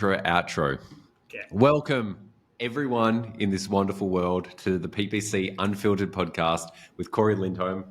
Outro. Okay. Welcome, everyone in this wonderful world, to the PPC Unfiltered podcast with Cory Lindholm,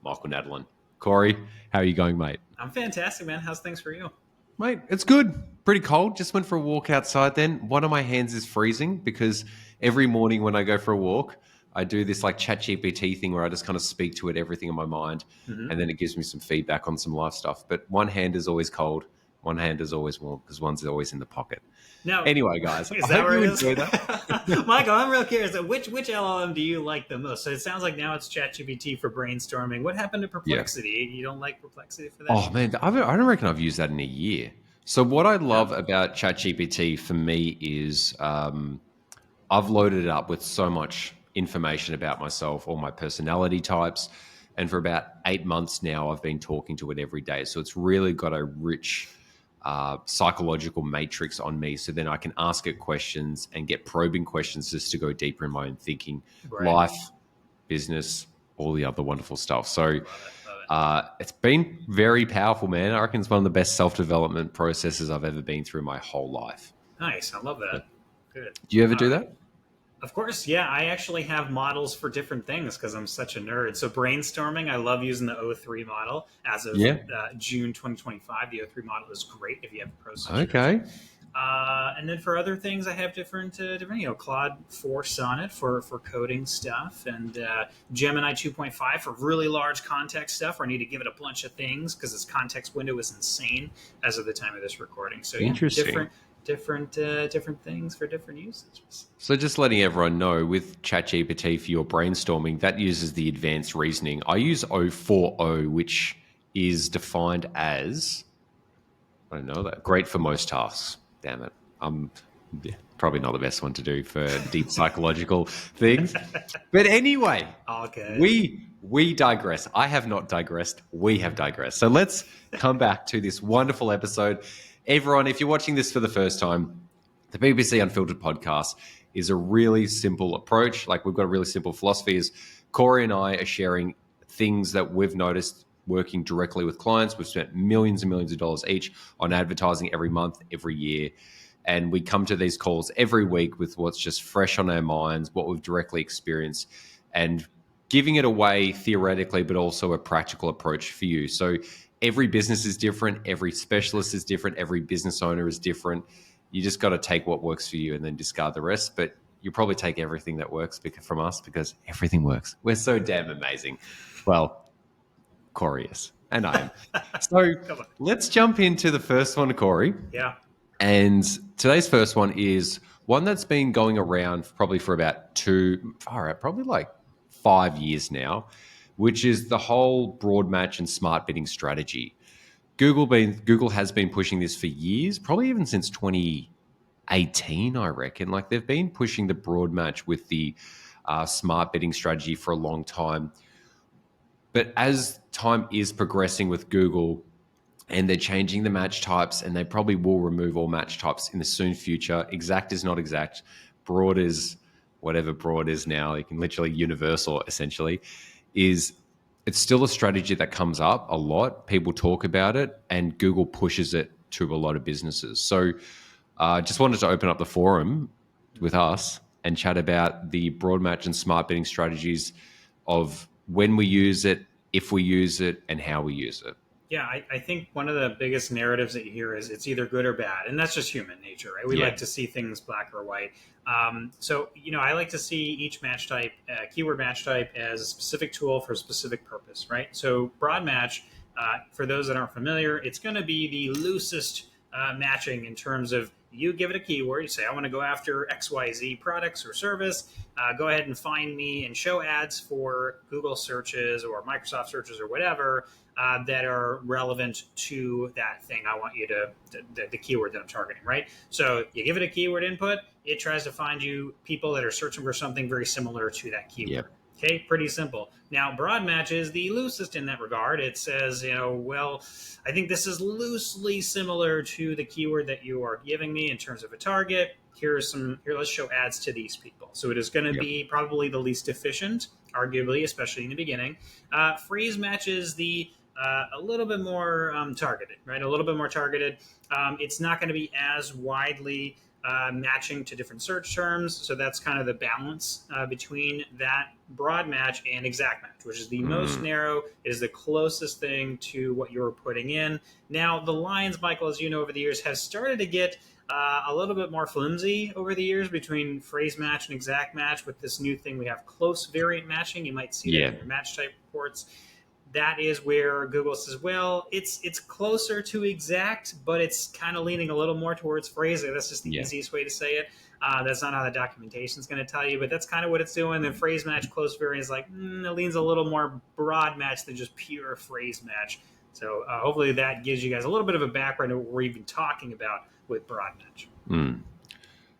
Michael Nadalin. Cory, how are you going, mate? I'm fantastic, man. How's things for you? Mate, it's good. Pretty cold. Just went for a walk outside then. One of my hands is freezing because every morning when I go for a walk, I do this like ChatGPT thing where I just kind of speak to it everything in my mind, Mm-hmm. and then it gives me some feedback on some life stuff. But one hand is always cold, one hand is always warm because one's always in the pocket. Now, Anyway, guys, is I that hope where you it is? enjoy that. Michael, I'm real curious. Which LLM do you like the most? So it sounds like now it's ChatGPT for brainstorming. What happened to Yeah. Perplexity? You don't like Perplexity for that? Oh man, I don't reckon I've used that in a year. So what I love No? about ChatGPT for me is I've loaded it up with so much information about myself, all my personality types, and for about 8 months now, I've been talking to it every day. So it's really got a rich psychological matrix on me. So then I can ask it questions and get probing questions just to go deeper in my own thinking, Right. life, business, all the other wonderful stuff. So Love it. Love it. it's been very powerful, man. I reckon it's one of the best self-development processes I've ever been through my whole life. Nice. I love that. Good. Do you ever All do right. that? Of course, yeah. I actually have models for different things because I'm such a nerd. So brainstorming, I love using the O3 model. As of Yeah. June 2025, the O3 model is great if you have a pro subscription. Okay. And then for other things, I have different, Claude 4 Sonnet for coding stuff, and Gemini 2.5 for really large context stuff where I need to give it a bunch of things because its context window is insane as of the time of this recording. So yeah, Interesting. different things for different usages. So just letting everyone know, with ChatGPT for your brainstorming, that uses the advanced reasoning. I use O4O, which is defined as, I don't know that, great for most tasks. Damn it. Probably not the best one to do for deep psychological things. But anyway, All good. we digress. I have not digressed. We have digressed. So let's come back to this wonderful episode. Everyone, if you're watching this for the first time, the BBC Unfiltered podcast is a really simple approach. Like, we've got a really simple philosophy is Cory and I are sharing things that we've noticed working directly with clients. We've spent millions and millions of dollars each on advertising every month, every year. And we come to these calls every week with what's just fresh on our minds, what we've directly experienced, and giving it away theoretically, but also a practical approach for you. So every business is different. Every specialist is different. Every business owner is different. You just got to take what works for you and then discard the rest. But you probably take everything that works from us because everything works. We're so damn amazing. Well, Cory is, and I am. So Come on. let's jump into the first one, Cory. Yeah. And today's first one is one that's been going around probably for about probably like 5 years now, which is the whole broad match and smart bidding strategy. Google has been pushing this for years, probably even since 2018, I reckon. Like, they've been pushing the broad match with the smart bidding strategy for a long time. But as time is progressing with Google, and they're changing the match types, and they probably will remove all match types in the soon future. Exact is not exact. Broad is whatever broad is now. You can literally universal, essentially. It's still a strategy that comes up a lot. People talk about it, and Google pushes it to a lot of businesses. So just wanted to open up the forum with us and chat about the broad match and smart bidding strategies of when we use it, if we use it, and how we use it. Yeah, I think one of the biggest narratives that you hear is it's either good or bad, and that's just human nature, right? We like to see things black or white. So, I like to see each match type, keyword match type, as a specific tool for a specific purpose, right? So, broad match, for those that aren't familiar, it's going to be the loosest matching in terms of you give it a keyword. You say, I want to go after XYZ products or service. Go ahead and find me and show ads for Google searches or Microsoft searches or whatever that are relevant to that thing I want you the keyword that I'm targeting, right? So you give it a keyword input, it tries to find you people that are searching for something very similar to that keyword. Yep. Okay, pretty simple. Now, broad match is the loosest in that regard. It says, I think this is loosely similar to the keyword that you are giving me in terms of a target. Here, let's show ads to these people. So it is going to be probably the least efficient, arguably, especially in the beginning. Phrase match is the a little bit more targeted, right? A little bit more targeted. It's not going to be as widely matching to different search terms. So that's kind of the balance between that broad match and exact match, which is the most narrow. It is the closest thing to what you're putting in. Now, the lines, Michael, as you know, over the years have started to get a little bit more flimsy over the years between phrase match and exact match. With this new thing, we have close variant matching. You might see that in your match type reports. That is where Google says, well, it's closer to exact, but it's kind of leaning a little more towards phrase. That's just the easiest way to say it. That's not how the documentation is going to tell you, but that's kind of what it's doing. The phrase match close variant is like, it leans a little more broad match than just pure phrase match. So hopefully that gives you guys a little bit of a background of what we're even talking about with broad match.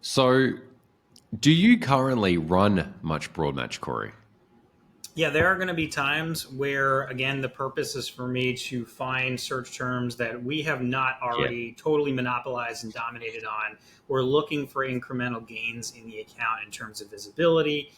So do you currently run much broad match, Cory? Yeah, there are going to be times where, again, the purpose is for me to find search terms that we have not already totally monopolized and dominated on. We're looking for incremental gains in the account in terms of visibility.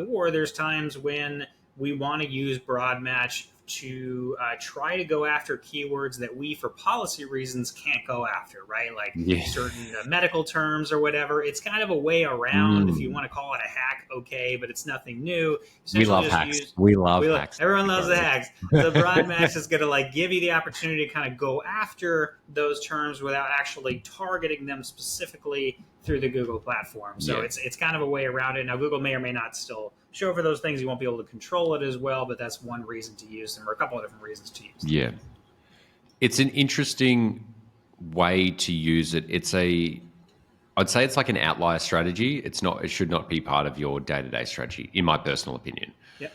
Or there's times when we want to use broad match to try to go after keywords that we, for policy reasons, can't go after, right? Like certain medical terms or whatever. It's kind of a way around. If you want to call it a hack, okay, but it's nothing new. We love hacks. We love hacks. Everyone loves the hacks. The broad match is going to give you the opportunity to kind of go after those terms without actually targeting them specifically through the Google platform. So it's kind of a way around it. Now, Google may or may not still show for those things. You won't be able to control it as well, but that's one reason to use them, or a couple of different reasons to use them. Yeah. It's an interesting way to use it. I'd say it's like an outlier strategy. It should not be part of your day-to-day strategy, in my personal opinion. Yep.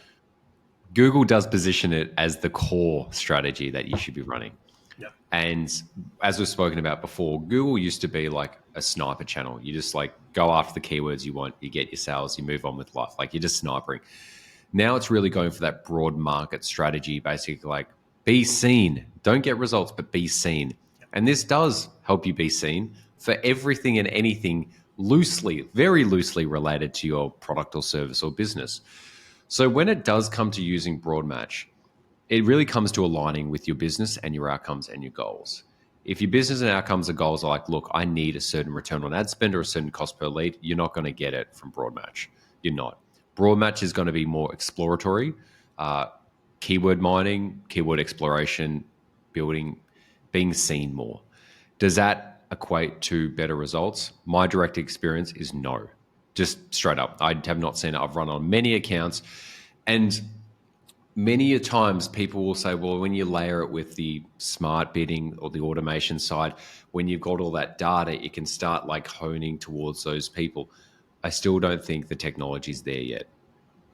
Google does position it as the core strategy that you should be running. Yep. And as we've spoken about before, Google used to be like a sniper channel. You just go after the keywords you want, you get your sales, you move on with life. You're just snipering. Now it's really going for that broad market strategy, basically be seen. Don't get results, but be seen. Yep. And this does help you be seen for everything and anything very loosely related to your product or service or business. So when it does come to using broad match, it really comes to aligning with your business and your outcomes and your goals. If your business and outcomes and goals are like, look, I need a certain return on ad spend or a certain cost per lead, you're not going to get it from broad match. You're not. Broad match is going to be more exploratory, keyword mining, keyword exploration, building, being seen more. Does that equate to better results? My direct experience is no. Just straight up. I have not seen it. I've run on many accounts, and many a times people will say, well, when you layer it with the smart bidding or the automation side, when you've got all that data, it can start honing towards those people. I still don't think the technology's there yet.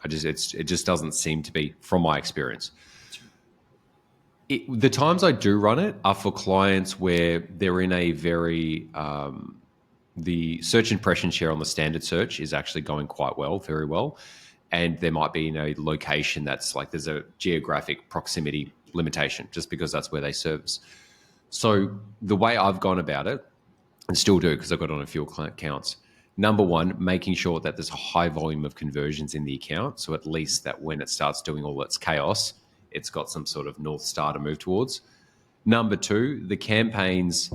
It just doesn't seem to be, from my experience. The times I do run it are for clients where they're in a very, the search impression share on the standard search is actually going quite well, very well. And there might be in a location that's there's a geographic proximity limitation just because that's where they service. So the way I've gone about it, and still do because I've got on a few accounts, number one, making sure that there's a high volume of conversions in the account. So at least that when it starts doing all its chaos, it's got some sort of North Star to move towards. Number two, the campaigns,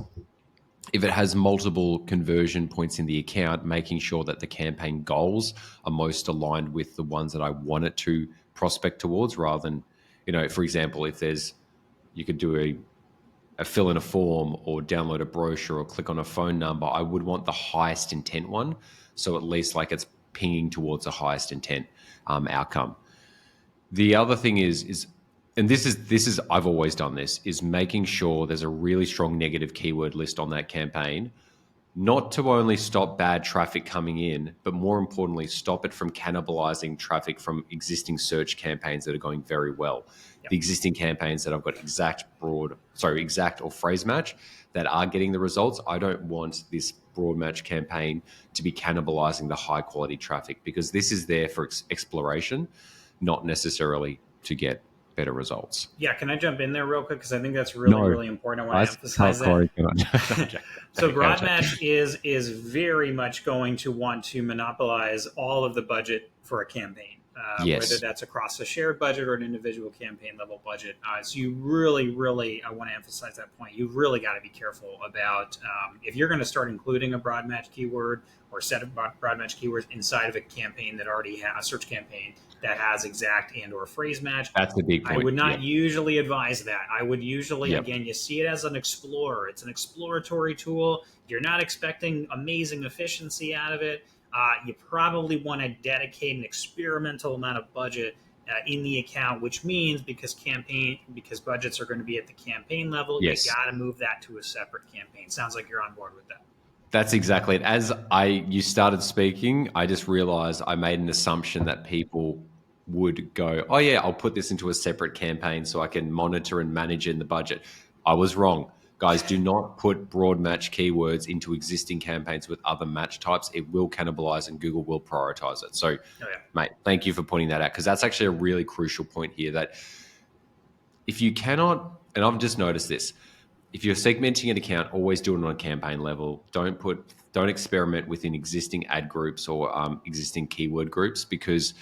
if it has multiple conversion points in the account, making sure that the campaign goals are most aligned with the ones that I want it to prospect towards rather than, for example, if you could do a fill in a form or download a brochure or click on a phone number, I would want the highest intent one. So at least it's pinging towards the highest intent outcome. The other thing is, and this is I've always done this, is making sure there's a really strong negative keyword list on that campaign, not to only stop bad traffic coming in, but more importantly, stop it from cannibalizing traffic from existing search campaigns that are going very well. Yep. The existing campaigns that I've got exact or phrase match that are getting the results, I don't want this broad match campaign to be cannibalizing the high quality traffic because this is there for exploration, not necessarily to get better results. Yeah, can I jump in there real quick? Because I think that's really important. I want to emphasize that. So broad match is very much going to want to monopolize all of the budget for a campaign. whether Yes. that's across a shared budget or an individual campaign level budget. So you really, I want to emphasize that point. You've really got to be careful about if you're going to start including a broad match keyword or set of broad match keywords inside of a campaign that already has a search campaign that has exact and or phrase match. That's the big I point. would not usually advise that. I would usually, Yep. again, you see it as an explorer. It's an exploratory tool. You're not expecting amazing efficiency out of it. You probably want to dedicate an experimental amount of budget in the account, which means because budgets are going to be at the campaign level, Yes. you got to move that to a separate campaign. Sounds like you're on board with that. That's exactly it. As you started speaking, I just realized I made an assumption that people would go, oh yeah, I'll put this into a separate campaign so I can monitor and manage in the budget. I was wrong. Guys, do not put broad match keywords into existing campaigns with other match types. It will cannibalize and Google will prioritize it. So, mate, thank you for pointing that out, because that's actually a really crucial point here, that if you cannot, and I've just noticed this, if you're segmenting an account, always do it on a campaign level. Don't experiment within existing ad groups or existing keyword groups, because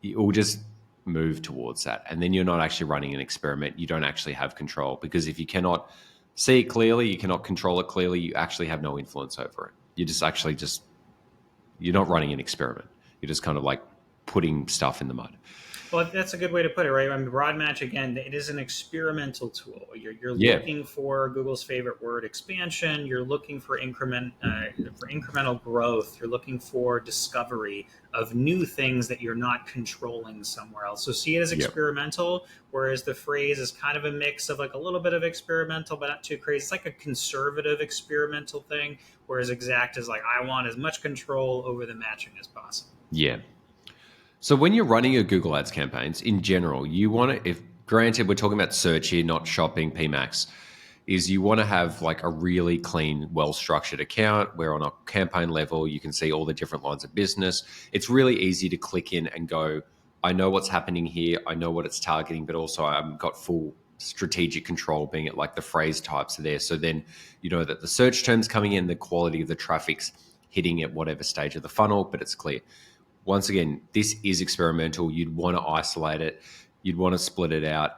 it will just move towards that. And then you're not actually running an experiment. You don't actually have control, because if you cannot see it clearly, you cannot control it clearly, you actually have no influence over it. You're not running an experiment. You're just kind of like putting stuff in the mud. Well, that's a good way to put it, right? I mean, broad match, again, it is an experimental tool. You're looking for Google's favorite word, expansion. You're looking for incremental growth. You're looking for discovery of new things that you're not controlling somewhere else. So see it as experimental, whereas the phrase is kind of a mix of like a little bit of experimental, but not too crazy. It's like a conservative experimental thing, whereas exact is like, I want as much control over the matching as possible. Yeah. So when you're running your Google Ads campaigns in general, you want to, if granted we're talking about search here, not shopping, PMAX, is you want to have like a really clean, well-structured account where on a campaign level, you can see all the different lines of business. It's really easy to click in and go, I know what's happening here. I know what it's targeting, but also I've got full strategic control, being it like the phrase types are there. So then you know that the search terms coming in, the quality of the traffic's hitting at whatever stage of the funnel, but it's clear. Once again, this is experimental. You'd want to isolate it. You'd want to split it out.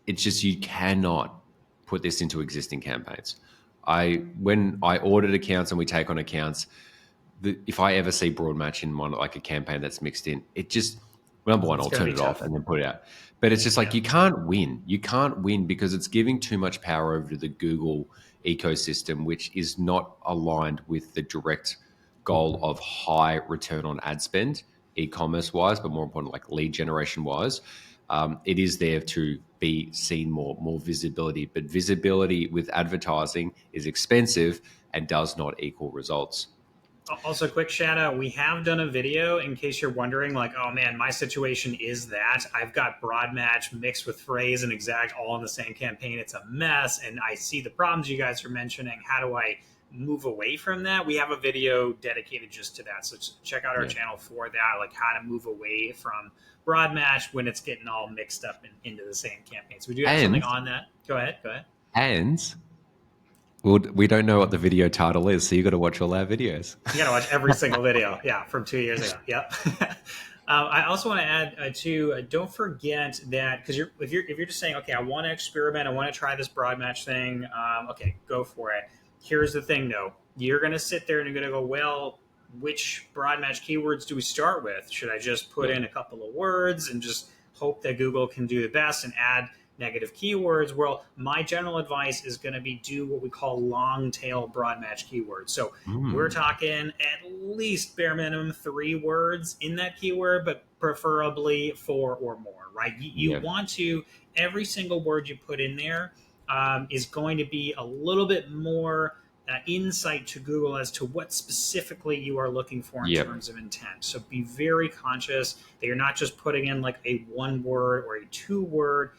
It's just you cannot put this into existing campaigns. When I audit accounts and we take on accounts, if I ever see broad match in one, like a campaign that's mixed in, it just, number one, I'll turn it off and then put it out. But it's just like you can't win. You can't win because it's giving too much power over to the Google ecosystem, which is not aligned with the direct goal of high return on ad spend, e-commerce wise, but more important, like lead generation wise. It is there to be seen more visibility, but visibility with advertising is expensive and does not equal results. Also, quick shout out. We have done a video in case you're wondering, like, oh man, my situation is that I've got broad match mixed with phrase and exact all in the same campaign. It's a mess. And I see the problems you guys are mentioning. How do I move away from that? We have a video dedicated just to that. So check out our channel for that, like how to move away from broad match when it's getting all mixed up into the same campaign. So we do have something on that. Go ahead. And we don't know what the video title is, so you got to watch all our videos. You got to watch every single video. Yeah, from 2 years ago. Yep. I also want to add don't forget that, because if you're just saying, okay, I want to experiment, I want to try this broad match thing. Okay, go for it. Here's the thing, though. You're going to sit there and you're going to go, well, which broad match keywords do we start with? Should I just put in a couple of words and just hope that Google can do the best and add negative keywords? Well, my general advice is going to be do what we call long tail broad match keywords. So we're talking at least bare minimum 3 words in that keyword, but preferably 4 or more, right? You want to, every single word you put in there is going to be a little bit more insight to Google as to what specifically you are looking for in terms of intent. So be very conscious that you're not just putting in like a 1 word or a 2 word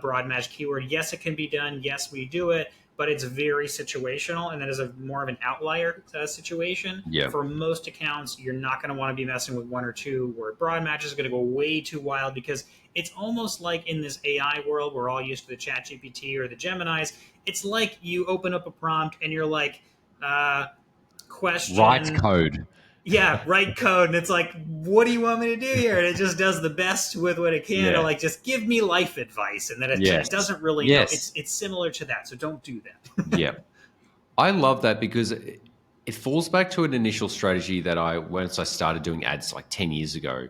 broad match keyword. Yes, it can be done. Yes, we do it, but it's very situational, and that is more of an outlier situation. For most accounts, you're not going to want to be messing with 1 or 2 word broad matches. It's going to go way too wild, because it's almost like in this AI world, we're all used to the ChatGPT or the Geminis. It's like you open up a prompt and you're like, question. Write code. yeah, write code, and it's like, what do you want me to do here? And it just does the best with what it can. Or Yeah. like, just give me life advice, and then it Yes. doesn't really know. Yes. It's similar to that, so don't do that. Yeah. I love that because it falls back to an initial strategy that once I started doing ads like 10 years ago,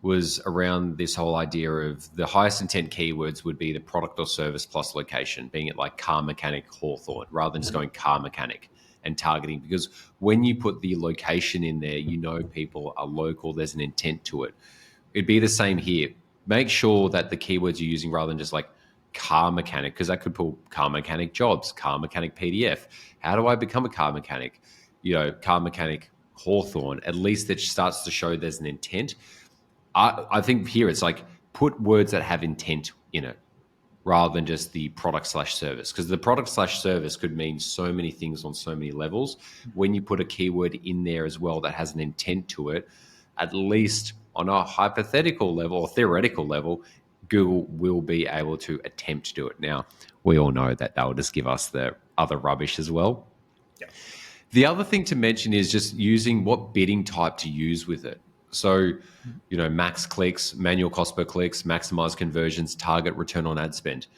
was around this whole idea of the highest intent keywords would be the product or service plus location, being it like car mechanic Hawthorne, rather than just going car mechanic and targeting. Because when you put the location in there, you know people are local, there's an intent to it. It'd be the same here. Make sure that the keywords you're using, rather than just like car mechanic, because that could pull car mechanic jobs, car mechanic PDF. How do I become a car mechanic? Car mechanic Hawthorne. At least it starts to show there's an intent. I think here it's like put words that have intent in it rather than just the product/service, because the product/service could mean so many things on so many levels. When you put a keyword in there as well that has an intent to it, at least on a hypothetical level or theoretical level, Google will be able to attempt to do it. Now, we all know that they'll just give us the other rubbish as well. Yeah. The other thing to mention is just using what bidding type to use with it. So, max clicks, manual cost per clicks, maximize conversions, target return on ad spend.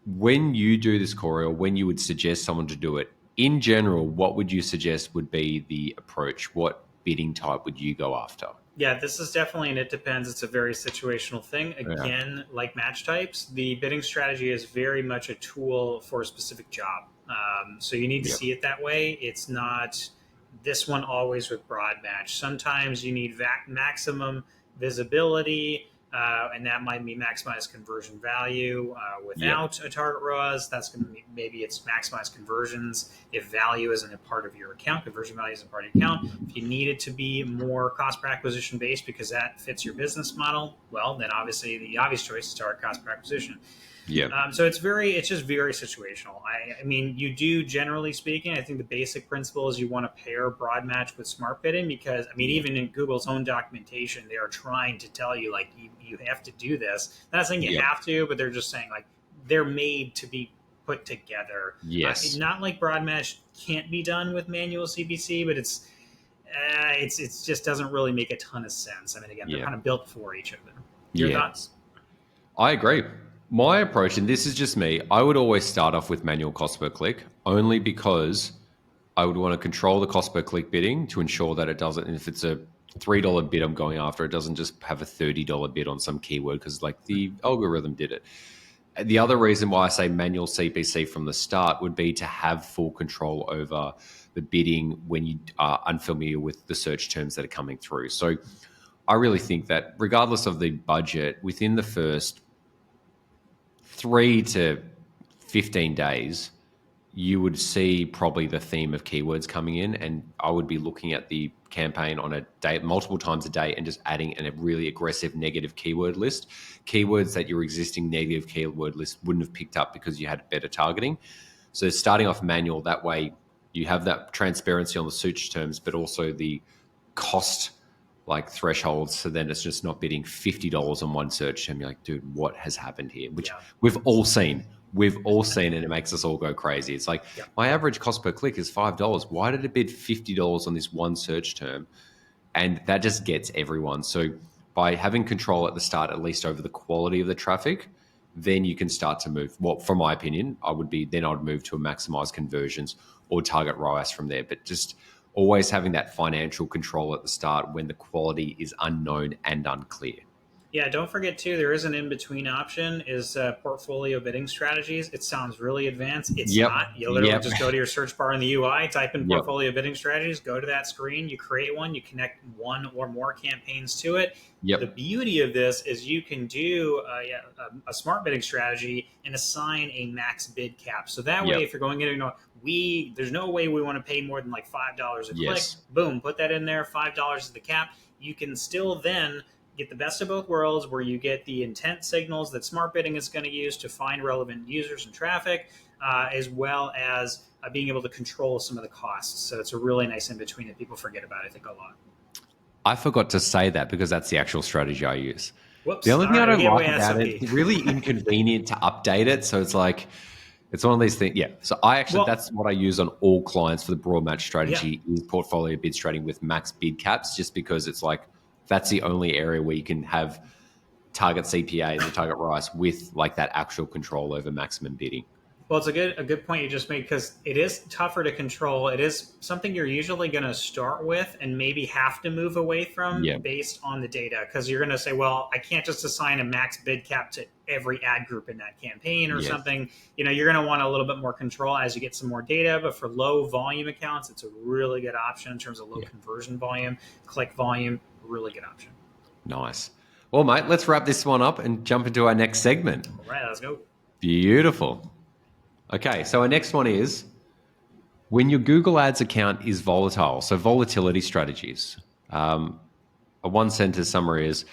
When you do this, Cory, or when you would suggest someone to do it, in general, what would you suggest would be the approach? What bidding type would you go after? Yeah, this is definitely, and it depends. It's a very situational thing. Again, like match types, the bidding strategy is very much a tool for a specific job. So you need to see it that way. It's not this one always with broad match. Sometimes you need maximum visibility, and that might be maximize conversion value without a target ROAS. That's going to be, maybe it's maximize conversions if value isn't a part of your account, conversion value isn't part of your account. If you need it to be more cost per acquisition based because that fits your business model, well, then obviously the obvious choice is target cost per acquisition. Yeah. So it's just very situational. I mean, you do, generally speaking, I think the basic principle is you want to pair broad match with smart bidding, because I mean, even in Google's own documentation, they are trying to tell you like you have to do this. I'm not saying you have to, but they're just saying like they're made to be put together. Yes. Not like broad match can't be done with manual CPC, but it's just doesn't really make a ton of sense. I mean, again, they're kind of built for each other. Your thoughts? I agree. My approach, and this is just me, I would always start off with manual cost per click, only because I would want to control the cost per click bidding to ensure that it doesn't, if it's a $3 bid I'm going after, it doesn't just have a $30 bid on some keyword because like the algorithm did it. The other reason why I say manual CPC from the start would be to have full control over the bidding when you are unfamiliar with the search terms that are coming through. So I really think that regardless of the budget, within the first 3 to 15 days, you would see probably the theme of keywords coming in, and I would be looking at the campaign on a day, multiple times a day, and just adding a really aggressive negative keyword list. Keywords that your existing negative keyword list wouldn't have picked up because you had better targeting. So starting off manual, that way you have that transparency on the search terms, but also the cost like thresholds, so then it's just not bidding $50 on one search term. You're like, dude, what has happened here? Which we've all seen, and it makes us all go crazy. It's like my average cost per click is $5. Why did it bid $50 on this one search term? And that just gets everyone. So by having control at the start, at least over the quality of the traffic, then you can start to move. Well, from my opinion, I'd move to a maximize conversions or target ROAS from there. But just always having that financial control at the start when the quality is unknown and unclear. Yeah, don't forget too, there is an in-between option, is portfolio bidding strategies. It sounds really advanced. It's not. You literally just go to your search bar in the UI, type in portfolio bidding strategies, go to that screen, you create one, you connect one or more campaigns to it. The beauty of this is you can do a smart bidding strategy and assign a max bid cap. So that way, if you're going in, there's no way we want to pay more than like $5 a click. Boom, put that in there. $5 is the cap. You can still then get the best of both worlds, where you get the intent signals that smart bidding is going to use to find relevant users and traffic, as well as being able to control some of the costs. So it's a really nice in between that people forget about, I think, a lot. I forgot to say that because that's the actual strategy I use. Whoops. The only thing I don't like about it, it's really inconvenient to update it. So it's like, It's one of these things. Yeah. So Well, that's what I use on all clients for the broad match yeah. strategy is portfolio bid trading with max bid caps, just because it's like, that's the only area where you can have target CPA and the target price with like that actual control over maximum bidding. Well, it's a good point you just made because it is tougher to control. It is something you're usually going to start with and maybe have to move away from Yeah. based on the data because you're going to say, well, I can't just assign a max bid cap to every ad group in that campaign or Yes. something. You're going to want a little bit more control as you get some more data. But for low volume accounts, it's a really good option in terms of low conversion volume, click volume. Really good option. Nice. Well, mate, let's wrap this one up and jump into our next segment. All right, let's go. Beautiful. Okay, so our next one is when your Google Ads account is volatile, so volatility strategies. A one sentence summary is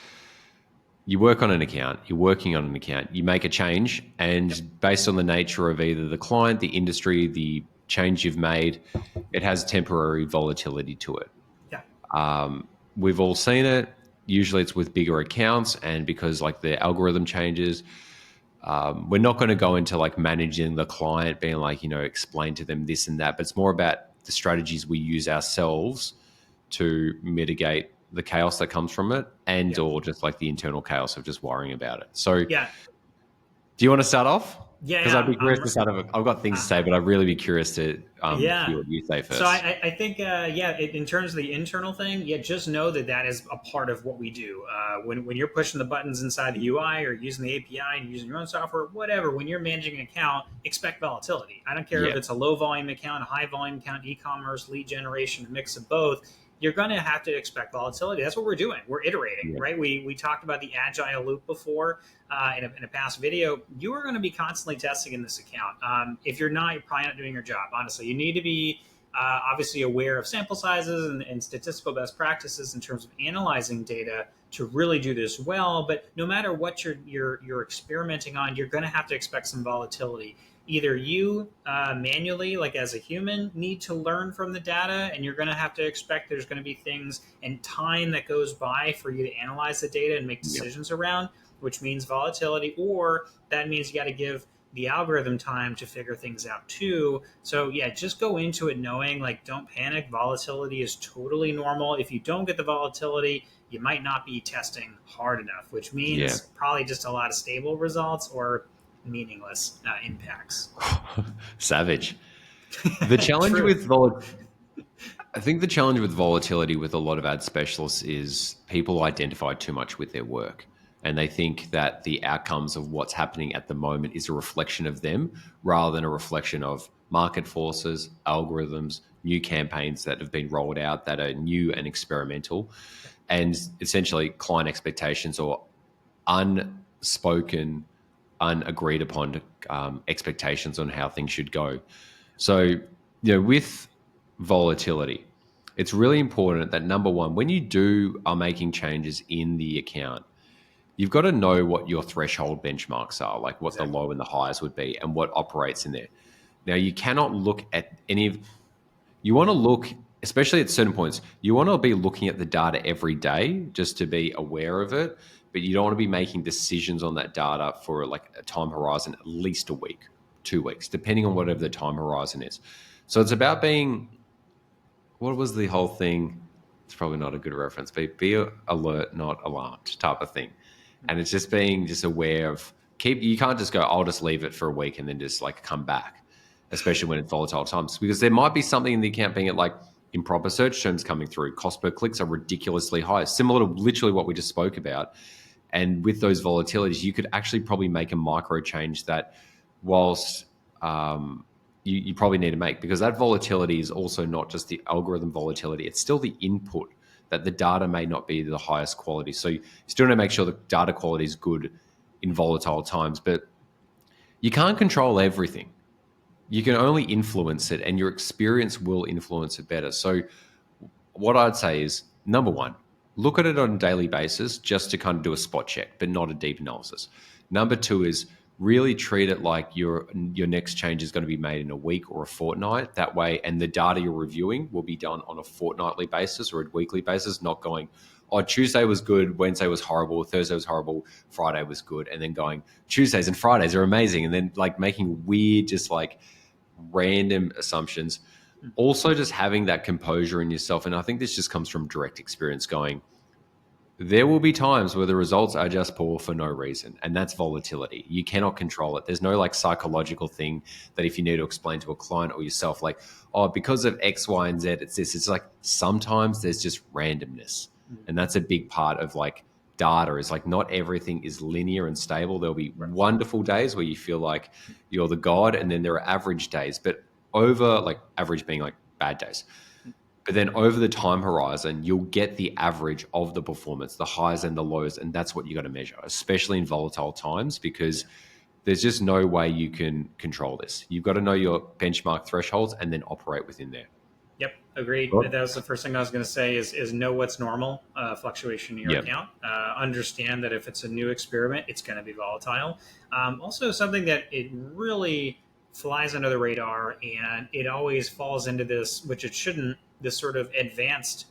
you work on an account, you're working on an account, you make a change, and based on the nature of either the client, the industry, the change you've made, it has temporary volatility to it. Yeah. We've all seen it. Usually it's with bigger accounts, and because like the algorithm changes, we're not going to go into like managing the client, being like, explain to them this and that, but it's more about the strategies we use ourselves to mitigate the chaos that comes from it and or just like the internal chaos of just worrying about it. So Yeah. do you want to start off? Yeah. Because I'd be curious to start off. I've got things to say, but I'd really be curious to hear what you say first. So I think, in terms of the internal thing, just know that is a part of what we do. When you're pushing the buttons inside the UI or using the API and using your own software, whatever, when you're managing an account, expect volatility. I don't care if it's a low volume account, a high volume account, e-commerce, lead generation, a mix of both. You're going to have to expect volatility. That's what we're doing. We're iterating, right? We talked about the agile loop before in a past video. You are going to be constantly testing in this account. If you're not, you're probably not doing your job. Honestly, you need to be obviously aware of sample sizes and statistical best practices in terms of analyzing data to really do this well. But no matter what you're experimenting on, you're going to have to expect some volatility. Either you manually, like as a human, need to learn from the data, and you're going to have to expect there's going to be things and time that goes by for you to analyze the data and make decisions around, which means volatility, or that means you got to give the algorithm time to figure things out too. So just go into it knowing, like, don't panic. Volatility is totally normal. If you don't get the volatility, you might not be testing hard enough, which means probably just a lot of stable results or meaningless impacts. Savage. The challenge with I think the challenge with volatility with a lot of ad specialists is people identify too much with their work, and they think that the outcomes of what's happening at the moment is a reflection of them rather than a reflection of market forces, algorithms, new campaigns that have been rolled out that are new and experimental, and essentially client expectations or unspoken, unagreed upon expectations on how things should go. So, with volatility, it's really important that number one, when you are making changes in the account, you've got to know what your threshold benchmarks are, like what the low and the highs would be and what operates in there. Now, you cannot look at you want to look, especially at certain points, you want to be looking at the data every day just to be aware of it, but you don't want to be making decisions on that data for like a time horizon, at least a week, 2 weeks, depending on whatever the time horizon is. So it's about what was the whole thing? It's probably not a good reference, but be alert, not alarmed type of thing. And it's just being just aware of you can't just go, I'll just leave it for a week and then just like come back, especially when it's volatile times, because there might be something in the account being at like improper search terms coming through. Cost per clicks are ridiculously high, similar to literally what we just spoke about. And with those volatilities, you could actually probably make a micro change that whilst you probably need to make, because that volatility is also not just the algorithm volatility. It's still the input that the data may not be the highest quality. So you still need to make sure the data quality is good in volatile times, but you can't control everything. You can only influence it, and your experience will influence it better. So what I'd say is, number one, look at it on a daily basis just to kind of do a spot check, but not a deep analysis. Number two is really treat it like your next change is going to be made in a week or a fortnight. That way, and the data you're reviewing will be done on a fortnightly basis or a weekly basis, not going, oh, Tuesday was good, Wednesday was horrible, Thursday was horrible, Friday was good, and then going, Tuesdays and Fridays are amazing, and then like making weird, just like random assumptions. Also, just having that composure in yourself. And I think this just comes from direct experience going, there will be times where the results are just poor for no reason, and that's volatility. You cannot control it. There's no like psychological thing that if you need to explain to a client or yourself, like, oh, because of X, Y, and Z, it's this. It's like sometimes there's just randomness, and that's a big part of like data. Is like not everything is linear and stable. There'll be wonderful days where you feel like you're the god, and then there are average days, but over like average being like bad days. But then over the time horizon, you'll get the average of the performance, the highs and the lows, and that's what you got to measure, especially in volatile times, because there's just no way you can control this. You've got to know your benchmark thresholds and then operate within there. Yep, agreed. Sure. That was the first thing I was going to say is know what's normal fluctuation in your account. Understand that if it's a new experiment, it's going to be volatile. Also, something that it really flies under the radar, and it always falls into this, which it shouldn't, this sort of advanced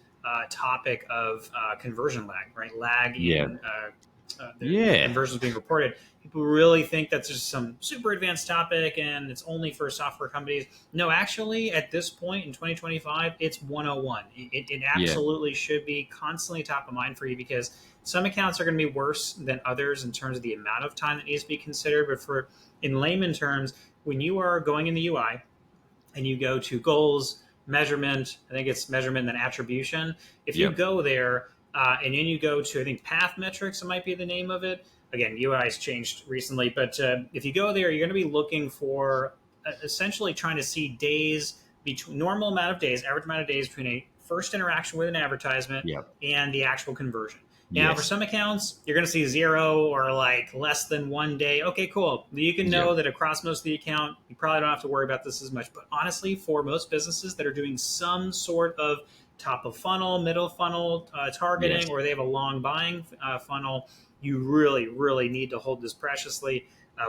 topic of conversion lag, right? Lag in conversions being reported. People really think that's just some super advanced topic and it's only for software companies. No, actually, at this point in 2025, it's 101. It absolutely should be constantly top of mind for you, because some accounts are going to be worse than others in terms of the amount of time that needs to be considered. But in layman terms, when you are going in the UI and you go to goals, measurement, I think it's measurement and then attribution. If you go there and then you go to, I think, path metrics, it might be the name of it. Again, UI has changed recently, but if you go there, you're going to be looking for essentially trying to see days, between normal amount of days, average amount of days between a first interaction with an advertisement and the actual conversion. Now, for some accounts, you're going to see 0 or like less than 1 day. Okay, cool. You can know that across most of the account, you probably don't have to worry about this as much. But honestly, for most businesses that are doing some sort of top of funnel, middle funnel targeting, or they have a long buying funnel, you really, really need to hold this preciously.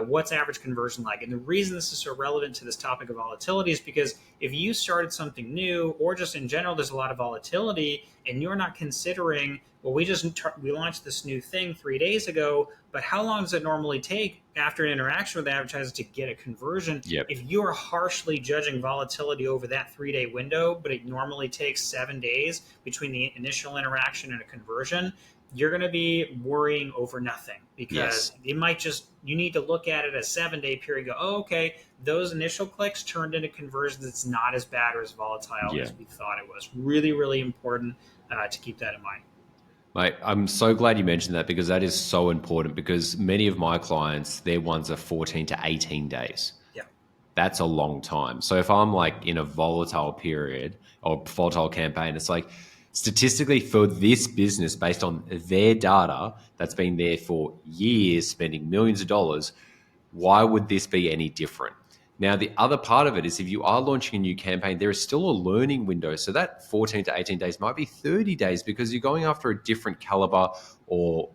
What's average conversion like? And the reason this is so relevant to this topic of volatility is because if you started something new, or just in general, there's a lot of volatility, and you're not considering, well, we launched this new thing 3 days ago, but how long does it normally take after an interaction with the advertiser to get a conversion? If you're harshly judging volatility over that 3-day window, but it normally takes 7 days between the initial interaction and a conversion, you're going to be worrying over nothing, because you need to look at it a 7-day period, go, oh, okay, those initial clicks turned into conversions. It's not as bad or as volatile as we thought it was. Really, really important to keep that in mind. Mate, I'm so glad you mentioned that, because that is so important, because many of my clients, their ones are 14 to 18 days. That's a long time. So if I'm like in a volatile period or volatile campaign, it's like, statistically for this business, based on their data that's been there for years, spending millions of dollars, why would this be any different? Now, the other part of it is if you are launching a new campaign, there is still a learning window. So that 14 to 18 days might be 30 days, because you're going after a different caliber or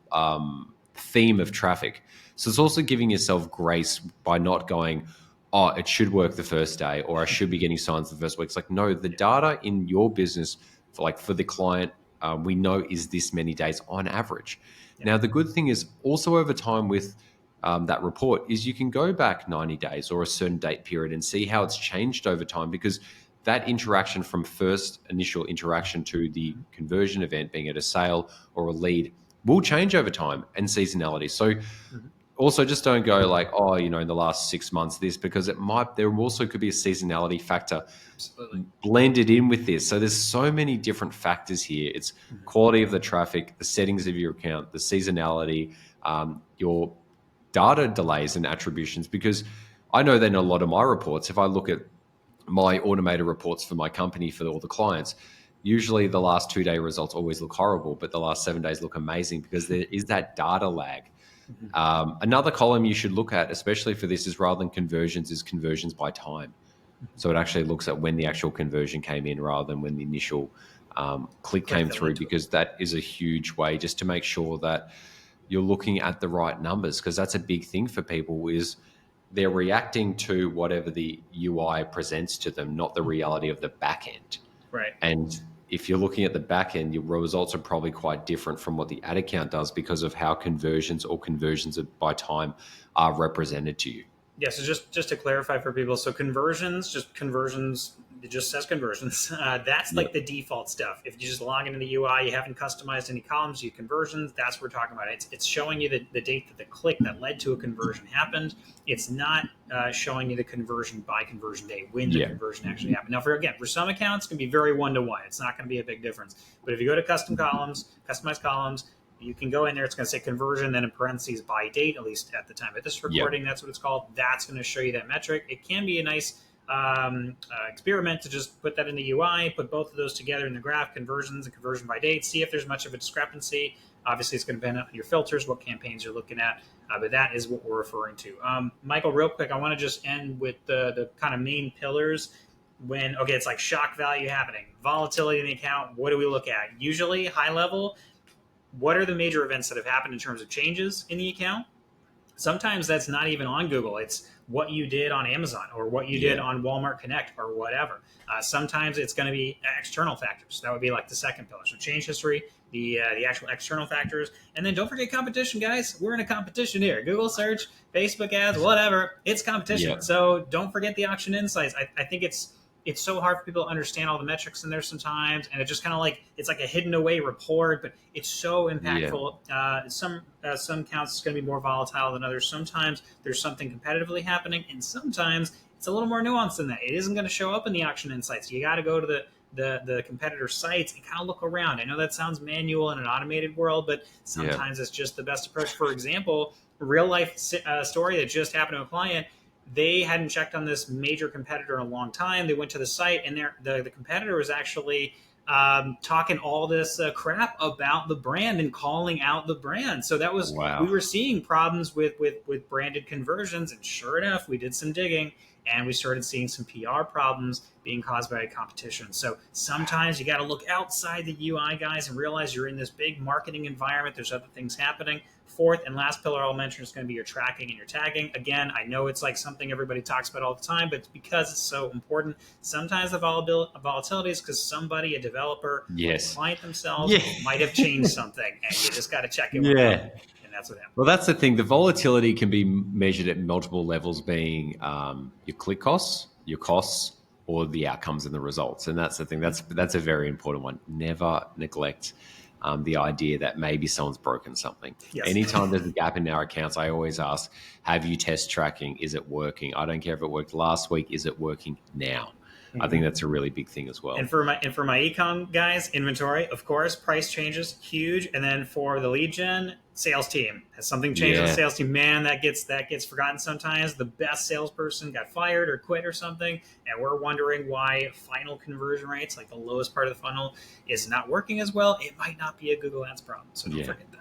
theme of traffic. So it's also giving yourself grace by not going, oh, it should work the first day, or I should be getting signs the first week. It's like, no, the data in your business for the client, we know is this many days on average. Now, the good thing is also over time with that report is you can go back 90 days or a certain date period and see how it's changed over time, because that interaction from first initial interaction to the conversion event, being it a sale or a lead, will change over time and seasonality. So also just don't go like, oh, in the last 6 months this, because there also could be a seasonality factor blended in with this. So there's so many different factors here. It's quality of the traffic, the settings of your account, the seasonality, your data delays and attributions, because I know that in a lot of my reports, if I look at my automated reports for my company for all the clients, usually the last 2-day results always look horrible, but the last 7 days look amazing, because there is that data lag. Another column you should look at, especially for this, is rather than conversions, is conversions by time. So it actually looks at when the actual conversion came in rather than when the initial click came through, because that is a huge way just to make sure that you're looking at the right numbers, because that's a big thing for people is they're reacting to whatever the UI presents to them, not the reality of the back end. Right. And if you're looking at the back end, your results are probably quite different from what the ad account does because of how conversions by time are represented to you. Yeah, so just to clarify for people, so conversions, it just says conversions. That's like the default stuff. If you just log into the UI, you haven't customized any columns, you conversions, that's what we're talking about. It's showing you the date that the click that led to a conversion happened. It's not showing you the conversion by conversion date, when the conversion actually happened. Now, for some accounts, it can be very one-to-one. It's not going to be a big difference. But if you go to customized columns, you can go in there, it's going to say conversion, then in parentheses by date, at least at the time of this recording, that's what it's called. That's going to show you that metric. It can be a nice experiment to just put that in the UI, put both of those together in the graph, conversions and conversion by date, see if there's much of a discrepancy. Obviously, it's going to depend on your filters, what campaigns you're looking at, but that is what we're referring to. Michael, real quick, I want to just end with the kind of main pillars. It's like shock value happening, volatility in the account, what do we look at? Usually, high level, what are the major events that have happened in terms of changes in the account? Sometimes that's not even on Google. It's what you did on Amazon or what you did on Walmart Connect or whatever. Sometimes it's going to be external factors. That would be like the second pillar. So change history, the actual external factors. And then don't forget competition, guys. We're in a competition here. Google search, Facebook ads, whatever. It's competition. Yeah. So don't forget the auction insights. I think it's so hard for people to understand all the metrics in there sometimes, and it just kind of like it's like a hidden away report, but it's so impactful. Some counts it's going to be more volatile than others. Sometimes there's something competitively happening, and sometimes it's a little more nuanced than that. It isn't going to show up in the auction insights. You got to go to the competitor sites and kind of look around. I know that sounds manual in an automated world, but sometimes it's just the best approach. For example, a real life story that just happened to a client. They hadn't checked on this major competitor in a long time. They went to the site, and the competitor was actually talking all this crap about the brand and calling out the brand. So that was we were seeing problems with branded conversions, and sure enough, we did some digging, and we started seeing some PR problems being caused by competition. So sometimes you got to look outside the UI, guys, and realize you're in this big marketing environment. There's other things happening. Fourth and last pillar I'll mention is going to be your tracking and your tagging. Again, I know it's like something everybody talks about all the time, but it's because it's so important. Sometimes the volatility is because somebody, a developer, a client themselves, might have changed something, and you just got to check it. And that's what happens. Well, that's the thing. The volatility can be measured at multiple levels, being your click costs, your costs, or the outcomes and the results. And that's the thing. That's a very important one. Never neglect the idea that maybe someone's broken something. Yes. Anytime there's a gap in our accounts, I always ask, have you test tracking? Is it working? I don't care if it worked last week. Is it working now? Mm-hmm. I think that's a really big thing as well. And for my e-com guys, inventory, of course, price changes, huge. And then for the lead gen, sales team. Has something changed in the sales team? Man, that gets forgotten sometimes. The best salesperson got fired or quit or something, and we're wondering why final conversion rates, like the lowest part of the funnel, is not working as well. It might not be a Google Ads problem, so don't forget that.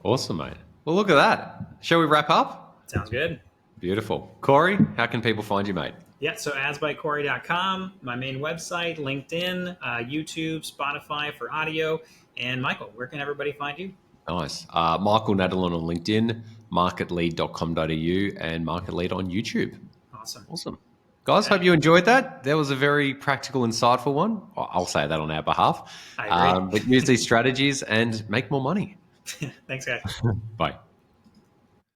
Awesome, mate. Well, look at that. Shall we wrap up? Sounds good. Beautiful. Cory, how can people find you, mate? Yeah, so adsbycory.com, my main website, LinkedIn, YouTube, Spotify for audio. And Michael, where can everybody find you? Nice. Michael Nadalin on LinkedIn, marketlead.com.au, and MarketLead on YouTube. Awesome. Guys, hope you enjoyed that. That was a very practical, insightful one. I'll say that on our behalf. I agree. But use these strategies and make more money. Thanks, guys. Bye.